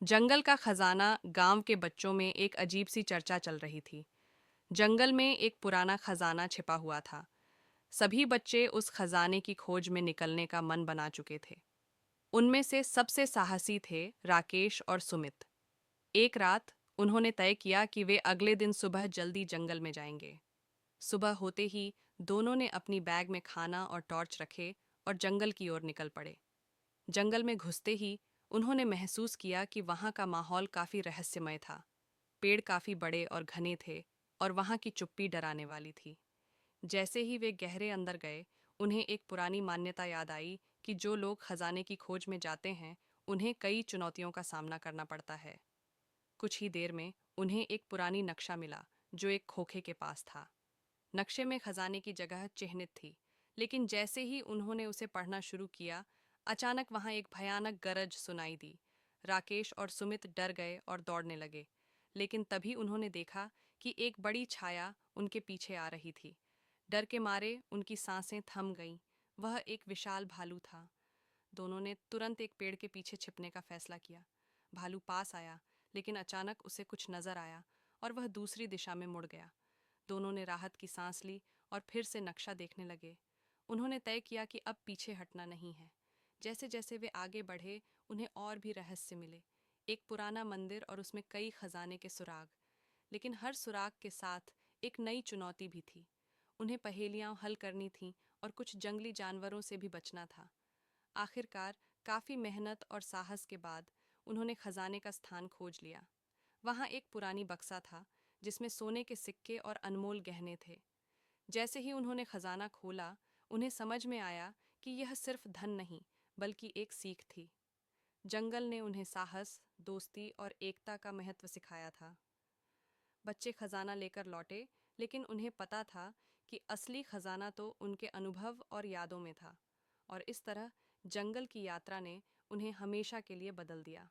जंगल का खजाना गांव के बच्चों में एक अजीब सी चर्चा चल रही थी। जंगल में एक पुराना खजाना छिपा हुआ था। सभी बच्चे उस खजाने की खोज में निकलने का मन बना चुके थे। उनमें से सबसे साहसी थे राकेश और सुमित। एक रात उन्होंने तय किया कि वे अगले दिन सुबह जल्दी जंगल में जाएंगे। सुबह होते ही दोनों ने अपनी बैग में खाना और टॉर्च रखे और जंगल की ओर निकल पड़े। जंगल में घुसते ही उन्होंने महसूस किया कि वहां का माहौल काफी रहस्यमय था। पेड़ काफी बड़े और घने थे और वहां की चुप्पी डराने वाली थी। जैसे ही वे गहरे अंदर गए, उन्हें एक पुरानी मान्यता याद आई कि जो लोग खजाने की खोज में जाते हैं, उन्हें कई चुनौतियों का सामना करना पड़ता है। कुछ ही देर में उन्हें एक पुरानी नक्शा मिला जो एक खोखे के पास था। नक्शे में खजाने की जगह चिह्नित थी, लेकिन जैसे ही उन्होंने उसे पढ़ना शुरू किया, अचानक वहां एक भयानक गरज सुनाई दी। राकेश और सुमित डर गए और दौड़ने लगे, लेकिन तभी उन्होंने देखा कि एक बड़ी छाया उनके पीछे आ रही थी। डर के मारे उनकी सांसें थम गईं। वह एक विशाल भालू था। दोनों ने तुरंत एक पेड़ के पीछे छिपने का फैसला किया। भालू पास आया, लेकिन अचानक उसे कुछ नजर आया और वह दूसरी दिशा में मुड़ गया। दोनों ने राहत की सांस ली और फिर से नक्शा देखने लगे। उन्होंने तय किया कि अब पीछे हटना नहीं है। जैसे जैसे वे आगे बढ़े, उन्हें और भी रहस्य मिले। एक पुराना मंदिर और उसमें कई खजाने के सुराग। लेकिन हर सुराग के साथ एक नई चुनौती भी थी। उन्हें पहेलियां हल करनी थीं और कुछ जंगली जानवरों से भी बचना था। आखिरकार काफी मेहनत और साहस के बाद उन्होंने खजाने का स्थान खोज लिया। वहां एक पुरानी बक्सा था जिसमें सोने के सिक्के और अनमोल गहने थे। जैसे ही उन्होंने खजाना खोला, उन्हें समझ में आया कि यह सिर्फ धन नहीं, बल्कि एक सीख थी। जंगल ने उन्हें साहस, दोस्ती और एकता का महत्व सिखाया था। बच्चे खजाना लेकर लौटे, लेकिन उन्हें पता था कि असली खजाना तो उनके अनुभव और यादों में था। और इस तरह जंगल की यात्रा ने उन्हें हमेशा के लिए बदल दिया।